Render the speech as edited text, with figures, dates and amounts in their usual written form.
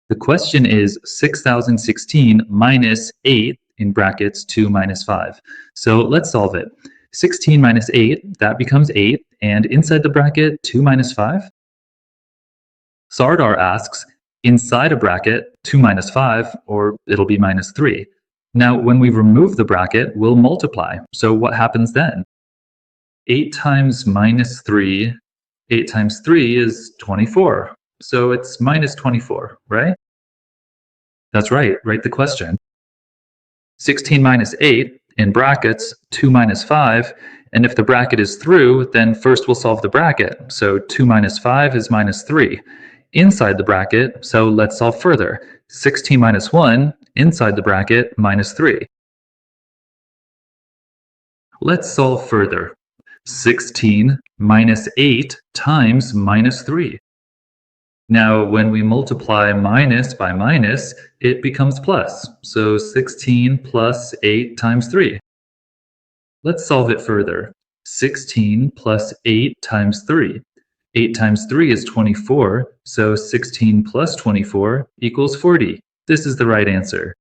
The question is 6016 minus 8 in brackets 2 minus 5. So let's solve it. 16 minus 8, that becomes 8, and inside the bracket 2 minus 5. Sardar asks, inside a bracket 2 minus 5, or it'll be minus 3. Now when we remove the bracket, we'll multiply. So what happens then? 8 times minus 3, 8 times 3 is 24. So it's minus 24, right? That's right, write the question. 16 minus 8, in brackets, 2 minus 5, and if the bracket is through, then first we'll solve the bracket. So 2 minus 5 is minus 3. Inside the bracket, so let's solve further. 16 minus 1, inside the bracket, minus 3. Let's solve further. 16 minus 8 times minus 3. Now, when we multiply minus by minus, it becomes plus. So 16 plus 8 times 3. Let's solve it further. 16 plus 8 times 3. 8 times 3 is 24, so 16 plus 24 equals 40. This is the right answer.